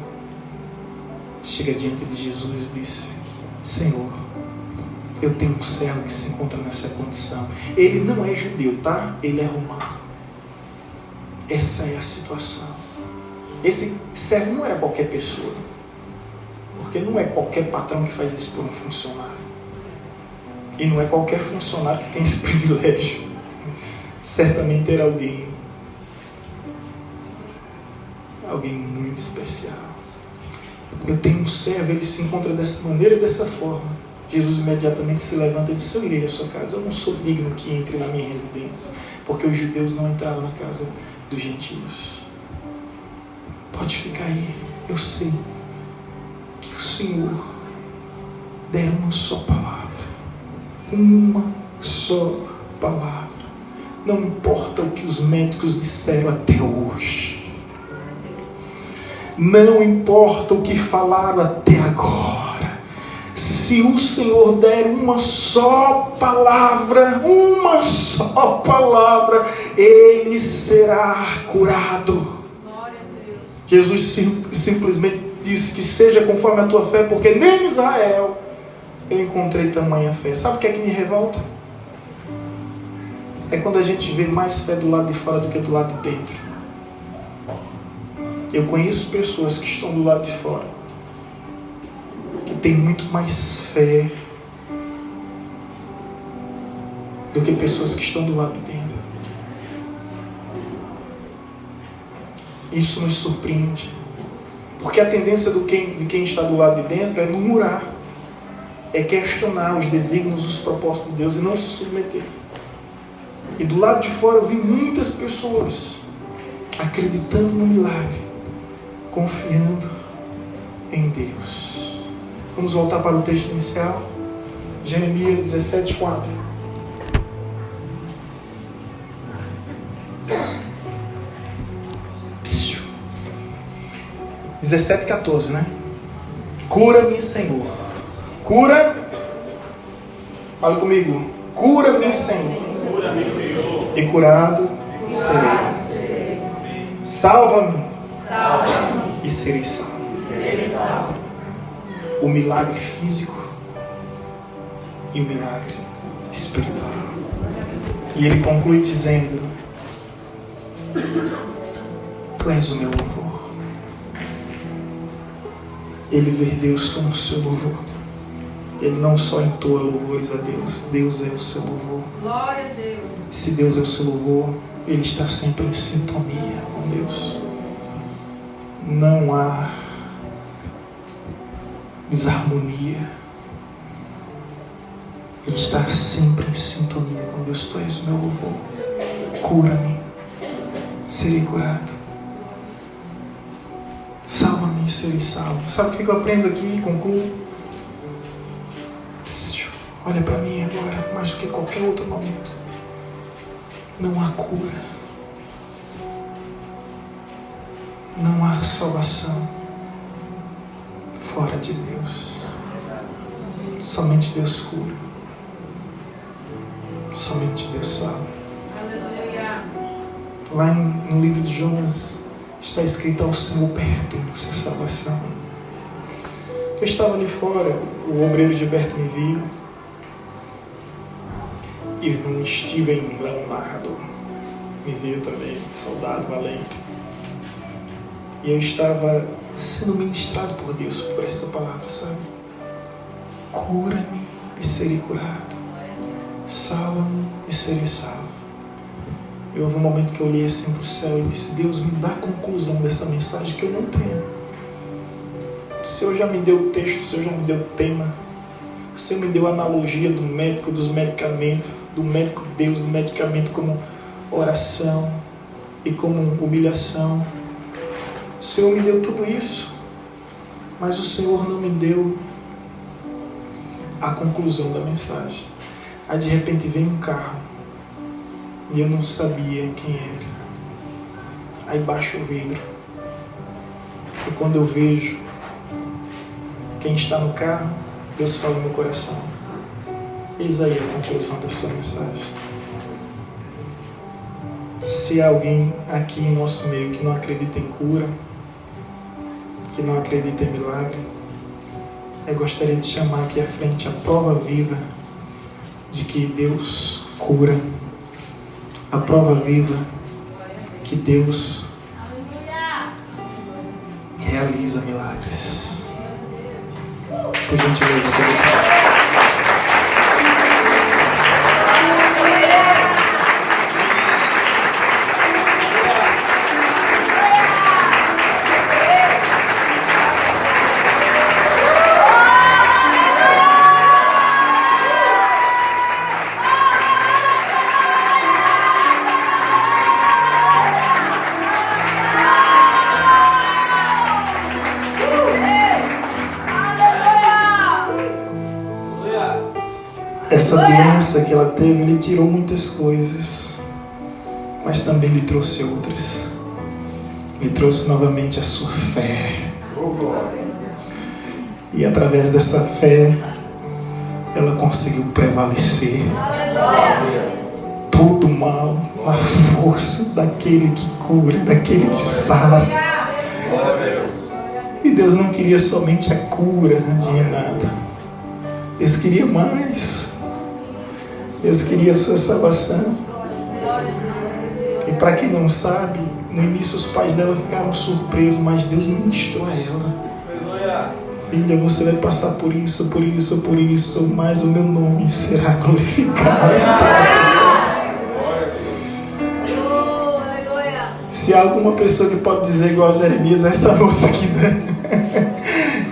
Chega diante de Jesus e disse: Senhor, eu tenho um servo que se encontra nessa condição. Ele não é judeu, tá? Ele é romano. Essa é a situação. Esse servo não era qualquer pessoa. Porque não é qualquer patrão que faz isso por um funcionário. E não é qualquer funcionário que tem esse privilégio. Certamente era alguém muito especial. Eu tenho um servo, ele se encontra dessa maneira e dessa forma. Jesus imediatamente se levanta e diz: eu irei à sua casa. Eu não sou digno que entre na minha residência, porque os judeus não entraram na casa dos gentios. Pode ficar aí. Eu sei que o Senhor der uma só palavra. Uma só palavra. Não importa o que os médicos disseram até hoje. Não importa o que falaram até agora. Se o Senhor der uma só palavra, ele será curado. Jesus simplesmente disse que seja conforme a tua fé, porque nem em Israel eu encontrei tamanha fé. Sabe o que é que me revolta? É quando a gente vê mais fé do lado de fora do que do lado de dentro. Eu conheço pessoas que estão do lado de fora, que têm muito mais fé do que pessoas que estão do lado de dentro. Isso nos surpreende, Porque a tendência de quem está do lado de dentro é murmurar, é questionar os desígnios, os propósitos de Deus e não se submeter. E do lado de fora eu vi muitas pessoas acreditando no milagre, confiando em Deus. Vamos voltar para o texto inicial. Jeremias 17:4. Psiu. 17:14, né? Cura-me, Senhor. Cura. Fale comigo. Cura-me, Senhor. E curado serei. Salva-me. E serei salvo. O milagre físico e o milagre espiritual. E ele conclui dizendo: Tu és o meu louvor. Ele vê Deus como seu louvor. Ele não só entoa louvores a Deus, Deus é o seu louvor. Glória a Deus. Se Deus é o seu louvor, Ele está sempre em sintonia com Deus. Não há desarmonia. Ele está sempre em sintonia com Deus. Tu és o meu louvor. Cura-me, serei curado. Salva-me e serei salvo. Sabe o que eu aprendo aqui e concluo? Olha para mim agora, mais do que qualquer outro momento. Não há cura. Não há salvação fora de Deus. Somente Deus cura. Somente Deus salva. Lá no livro de Jonas está escrito: ao Senhor pertence a salvação. Eu estava ali fora, o obreiro Gilberto me viu. Irmão Steven Leonardo me viu também, soldado valente. E eu estava sendo ministrado por Deus por essa palavra, sabe? Cura-me e serei curado. Salva-me e serei salvo. E houve um momento que eu olhei assim para o céu e disse: Deus, me dá a conclusão dessa mensagem que eu não tenho. O Senhor já me deu o texto, o Senhor já me deu o tema. O Senhor me deu a analogia do médico, dos medicamentos, do médico Deus, do medicamento como oração e como humilhação. O Senhor me deu tudo isso, mas o Senhor não me deu a conclusão da mensagem. Aí de repente vem um carro e eu não sabia quem era. Aí baixo o vidro e quando eu vejo quem está no carro, Deus fala no meu coração: eis aí a conclusão da sua mensagem. Se há alguém aqui em nosso meio que não acredita em cura, que não acredita em milagre, eu gostaria de chamar aqui à frente a prova viva de que Deus cura, a prova viva que Deus realiza milagres. Por gentileza, essa doença que ela teve lhe tirou muitas coisas, mas também lhe trouxe outras. Lhe trouxe novamente a sua fé. E através dessa fé, ela conseguiu prevalecer. Todo mal, a força daquele que cura, daquele que sabe. E Deus não queria somente a cura de Renata. Deus queria mais. Deus queria a sua salvação. E para quem não sabe, no início os pais dela ficaram surpresos, mas Deus ministrou a ela: filha, você vai passar por isso, por isso, por isso, mas o meu nome será glorificado. Se há alguma pessoa que pode dizer igual a Jeremias, é essa moça aqui, né?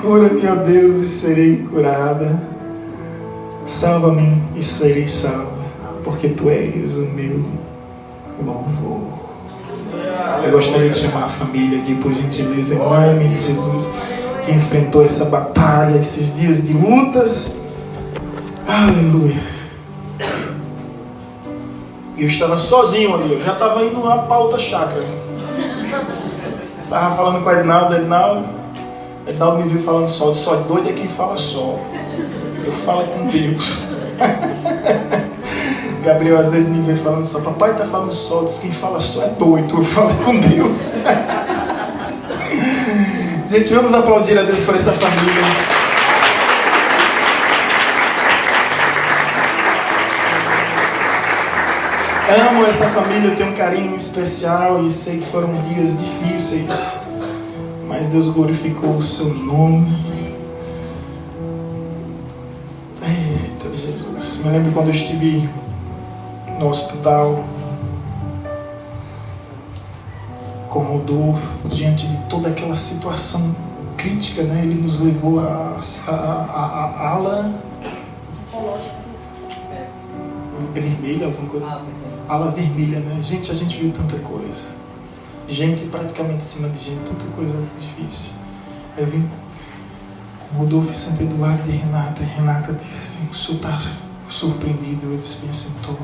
Cura-me, ó Deus, e serei curada. Salva-me e serei salva, porque Tu és o meu louvor. Eu gostaria de chamar a família aqui, por gentileza, em nome de Jesus, que enfrentou essa batalha, esses dias de lutas. Aleluia. Eu estava sozinho ali, eu já estava indo lá para outra chácara. Estava falando com o Ednaldo me viu falando só doido é quem fala só. Eu falo com Deus. Gabriel às vezes me vê falando só. Papai está falando só, diz quem fala só é doido. Eu falo com Deus. Gente, vamos aplaudir a Deus por essa família. Amo essa família, tenho um carinho especial e sei que foram dias difíceis, mas Deus glorificou o seu nome. Eita Jesus, me lembro quando eu estive no hospital com o Rodolfo, diante de toda aquela situação crítica, né? Ele nos levou a ala vermelha, alguma coisa. Ala vermelha, né? Gente, a gente viu tanta coisa. Gente praticamente em cima de gente, tanta coisa difícil. Aí eu vim com o Rodolfo e sentei do lado de Renata. E Renata disse, o senhor está surpreendido? Eu disse, assim, estou.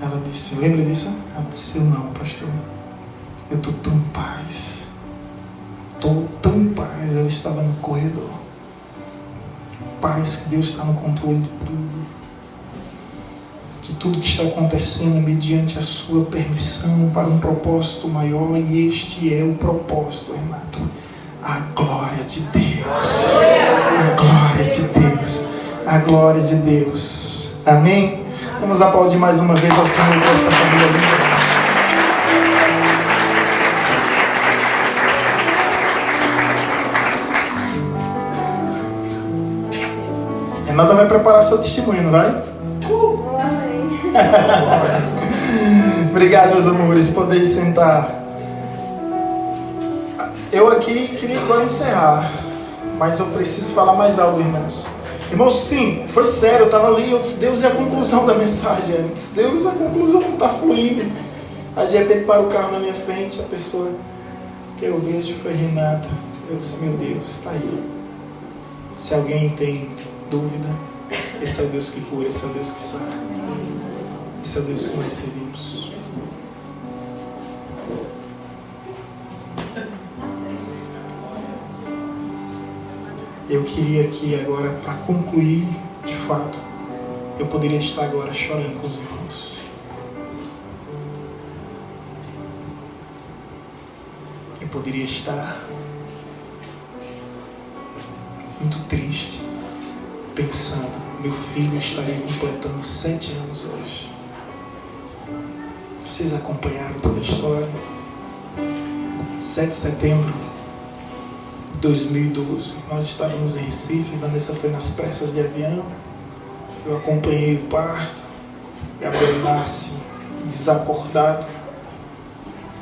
Ela disse, lembra disso? Ela disse, eu não, pastor. Eu estou tão em paz. Estou tão em paz. Ela estava no corredor. Paz que Deus está no controle de tudo. Que tudo que está acontecendo é mediante a sua permissão para um propósito maior, e este é o propósito, Renato. A glória de Deus. A glória de Deus. A glória de Deus. Amém? Vamos aplaudir mais uma vez ao Senhor por esta família linda. Renata vai preparar seu testemunho, não vai? Obrigado, meus amores, podem sentar. Eu aqui queria agora encerrar, mas eu preciso falar mais algo, irmãos. Irmãos, sim, foi sério, eu estava ali, eu disse, Deus é a conclusão da mensagem. Eu disse, Deus, a conclusão não está fluindo. Aí de repente para o carro na minha frente, a pessoa que eu vejo foi Renata. Eu disse, meu Deus, está aí. Se alguém tem dúvida, esse é o Deus que cura, esse é o Deus que sabe. Esse é o Deus que nós servimos. Eu queria aqui agora, para concluir, de fato, eu poderia estar agora chorando com os irmãos. Eu poderia estar muito triste, pensando, meu filho estaria completando 7 anos hoje. Vocês acompanharam toda a história. 7 de setembro de 2012, nós estávamos em Recife, Vanessa foi nas pressas de avião, eu acompanhei o parto, Gabriel nasce desacordado,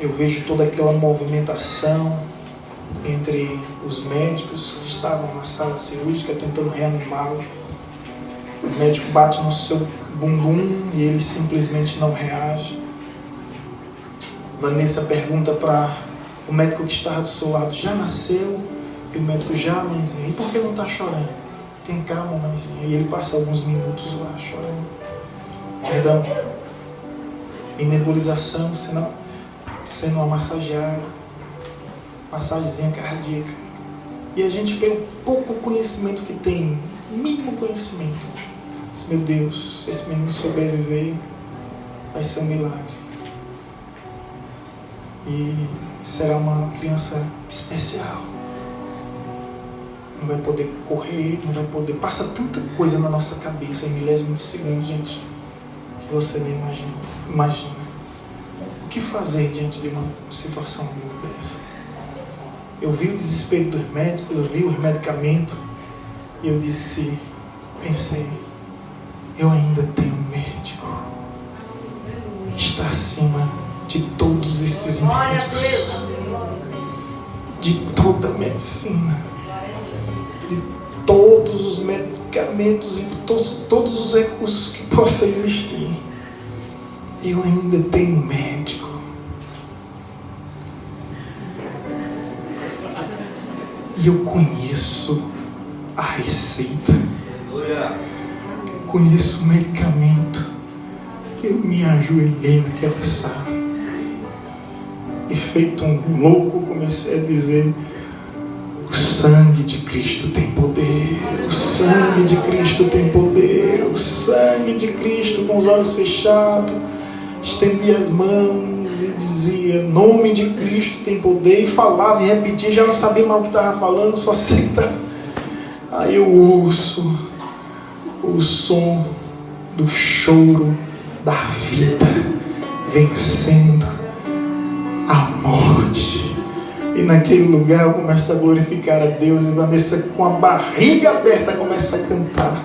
eu vejo toda aquela movimentação entre os médicos que estavam na sala cirúrgica tentando reanimá-lo. O médico bate no seu bumbum e ele simplesmente não reage. Vanessa pergunta para o médico que estava do seu lado, já nasceu? E o médico, já, mãezinha. E por que não está chorando? Tem calma, mãezinha. E ele passa alguns minutos lá chorando. Perdão. Em nebulização, sendo uma massageada. Massagenzinha cardíaca. E a gente, pelo pouco conhecimento que tem, mínimo conhecimento, diz, meu Deus, esse menino sobreviver vai ser um milagre. E será uma criança especial. Não vai poder correr, não vai poder... Passa tanta coisa na nossa cabeça em milésimo de segundo, gente, que você nem imagina. O que fazer diante de uma situação como essa? Eu vi o desespero dos médicos, eu vi os medicamentos, e eu pensei, eu ainda tenho um médico que está acima de todos esses médicos. toda a medicina, de todos os medicamentos e de todos os recursos que possam existir. Eu ainda tenho um médico. E eu conheço a receita. Conheço o medicamento. Eu me ajoelhei naquela sala. E feito um louco, comecei a dizer: o sangue de Cristo tem poder. O sangue de Cristo tem poder. O sangue de Cristo. Com os olhos fechados, estendia as mãos e dizia: nome de Cristo tem poder. E falava e repetia, já não sabia mais o que estava falando, só sei que estava. Aí eu ouço o som do choro da vida vencendo a morte. E naquele lugar eu começo a glorificar a Deus. E Vanessa, com a barriga aberta, começa a cantar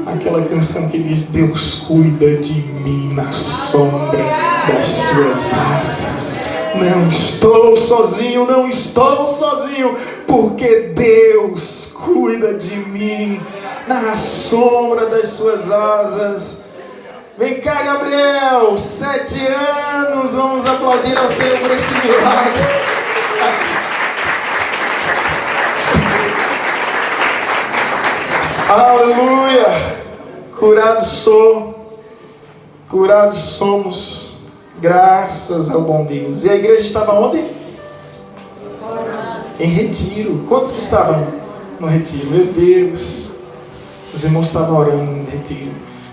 aquela canção que diz: Deus cuida de mim na sombra das suas asas. Não estou sozinho, não estou sozinho, porque Deus cuida de mim na sombra das suas asas. Vem cá, Gabriel, 7 anos, vamos aplaudir ao Senhor por esse milagre. Aleluia! Curado sou, curados somos, graças ao bom Deus. E a igreja estava onde? Em retiro. Quantos estavam no retiro? Meu Deus, os irmãos estavam orando no retiro.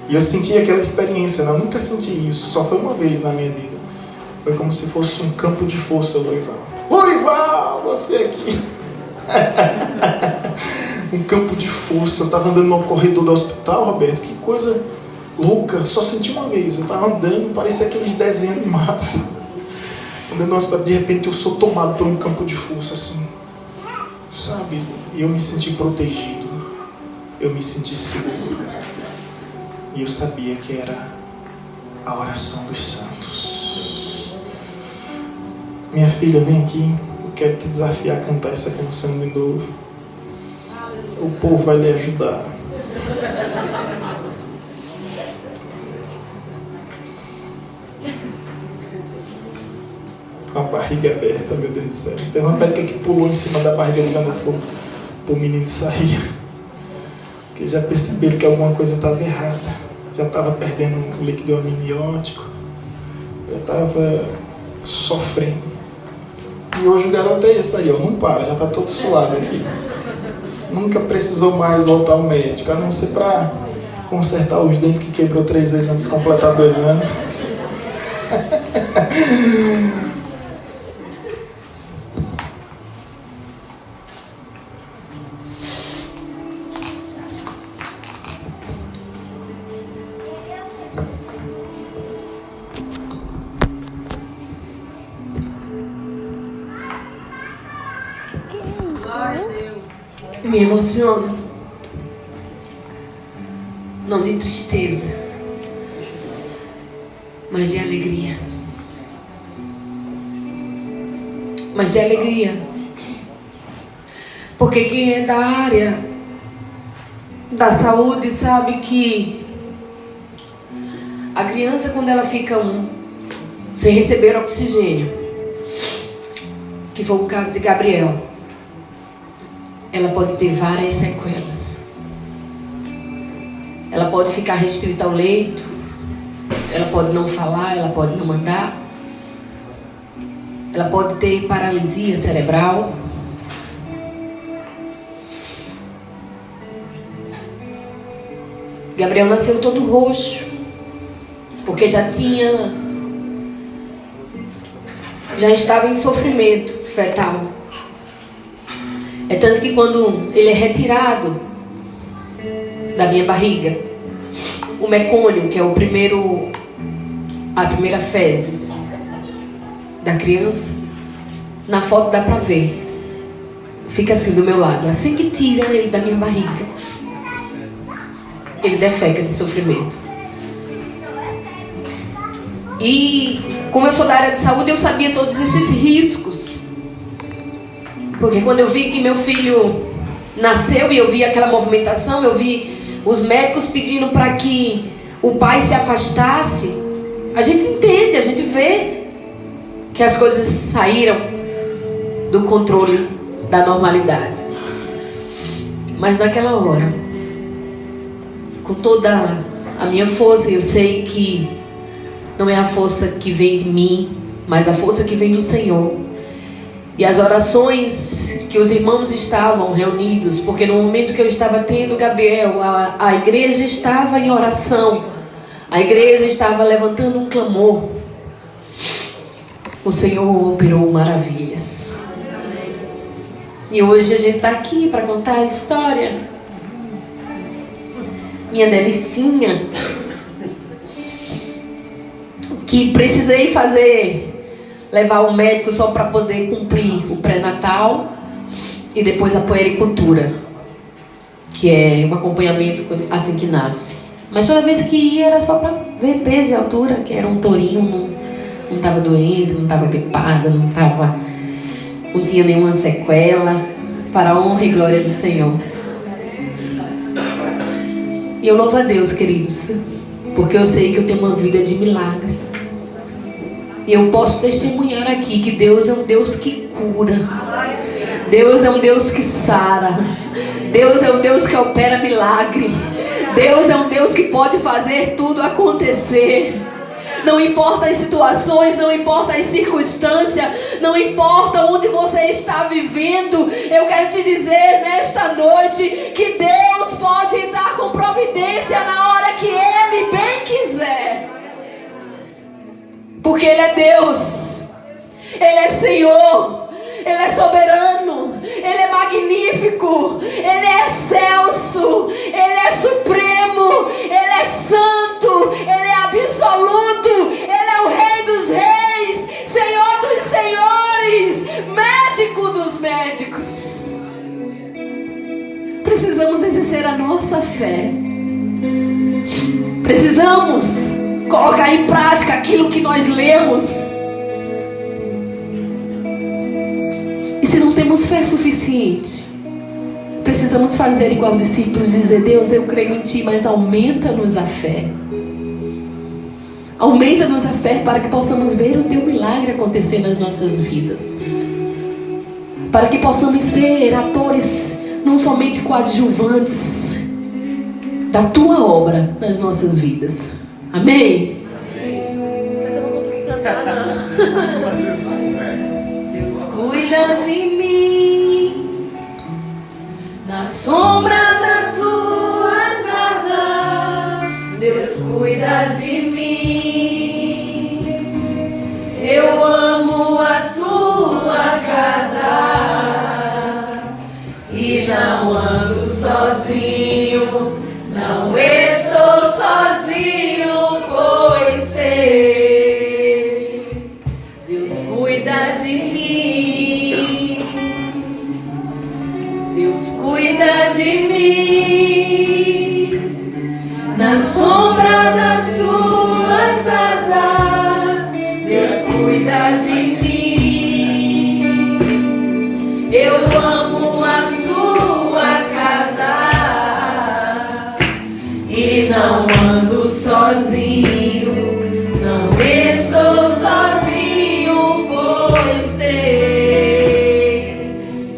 E eu senti aquela experiência, eu nunca senti isso, só foi uma vez na minha vida. Foi como se fosse um campo de força, Lourival. Lourival, você aqui! Um campo de força. Eu estava andando no corredor do hospital, Roberto, que coisa louca, só senti uma vez. Eu estava andando, parecia aqueles desenhos animados. Andando no hospital, de repente eu sou tomado por um campo de força, assim, sabe? E eu me senti protegido, eu me senti seguro. E eu sabia que era a oração dos santos. Minha filha, vem aqui. Eu quero te desafiar a cantar essa canção de novo. O povo vai lhe ajudar. Com a barriga aberta, meu Deus do céu. Tem uma médica que pulou em cima da barriga de Vanessa para o menino sair. Porque já perceberam que alguma coisa estava errada. Já estava perdendo o líquido amniótico. Já estava sofrendo. E hoje o garoto é esse aí, ó, não para, já está todo suado aqui. Nunca precisou mais voltar ao médico, a não ser para consertar os dentes que quebrou 3 vezes antes de completar 2 anos. Me emociono, não de tristeza, mas de alegria. Porque quem é da área da saúde sabe que a criança, quando ela fica sem receber oxigênio, que foi o caso de Gabriel, ela pode ter várias sequelas. Ela pode ficar restrita ao leito, ela pode não falar, ela pode não andar, ela pode ter paralisia cerebral. Gabriel nasceu todo roxo, porque já estava em sofrimento fetal. É tanto que quando ele é retirado da minha barriga, o mecônio, que é a primeira fezes da criança, na foto dá pra ver, fica assim do meu lado. Assim que tira ele da minha barriga, ele defeca de sofrimento. E como eu sou da área de saúde, eu sabia todos esses riscos. Porque quando eu vi que meu filho nasceu e eu vi aquela movimentação, eu vi os médicos pedindo para que o pai se afastasse, a gente entende, a gente vê que as coisas saíram do controle da normalidade. Mas naquela hora, com toda a minha força, eu sei que não é a força que vem de mim, mas a força que vem do Senhor. E as orações que os irmãos estavam reunidos, porque no momento que eu estava tendo Gabriel, a igreja estava em oração, a igreja estava levantando um clamor. O Senhor operou maravilhas. E hoje a gente está aqui para contar a história. Minha delicinha, que precisei levar o médico só para poder cumprir o pré-natal e depois a puericultura, que é um acompanhamento assim que nasce. Mas toda vez que ia era só para ver peso e altura, que era um tourinho, não estava doente, não estava gripada, não tinha nenhuma sequela, para a honra e glória do Senhor. E eu louvo a Deus, queridos, porque eu sei que eu tenho uma vida de milagre. E eu posso testemunhar aqui que Deus é um Deus que cura. Deus é um Deus que sara. Deus é um Deus que opera milagre. Deus é um Deus que pode fazer tudo acontecer. Não importa as situações, não importa as circunstâncias, não importa onde você está vivendo. Eu quero te dizer nesta noite que Deus pode entrar com providência na hora que Ele bem quiser. Porque Ele é Deus, Ele é Senhor, Ele é soberano, Ele é magnífico, Ele é excelso, Ele é supremo, Ele é santo, Ele é absoluto, Ele é o Rei dos reis, Senhor dos senhores, médico dos médicos. Precisamos exercer a nossa fé. Precisamos colocar em prática aquilo que nós lemos. E se não temos fé suficiente, precisamos fazer igual os discípulos, dizer: Deus, eu creio em Ti, mas aumenta-nos a fé. Aumenta-nos a fé para que possamos ver o Teu milagre acontecer nas nossas vidas. Para que possamos ser atores, não somente coadjuvantes da Tua obra nas nossas vidas. Amém? Não sei se eu vou conseguir cantar, não. Deus cuida de mim na sombra das Tuas asas. Deus cuida de mim. Eu amo a Sua casa e não ando sozinho. Não estou sozinho, pois sei, Deus cuida de mim. Deus cuida de mim na sombra das Suas asas. Deus cuida de mim. Eu amo a Sua casa e não ando sozinho, não estou sozinho, pois sei,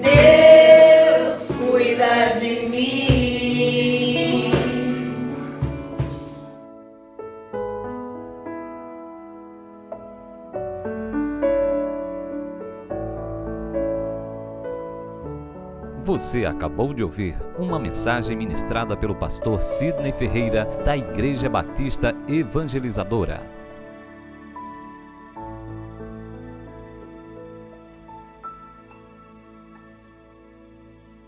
Deus cuida de mim. Você acabou de ouvir uma mensagem ministrada pelo pastor Sidney Ferreira, da Igreja Batista Evangelizadora.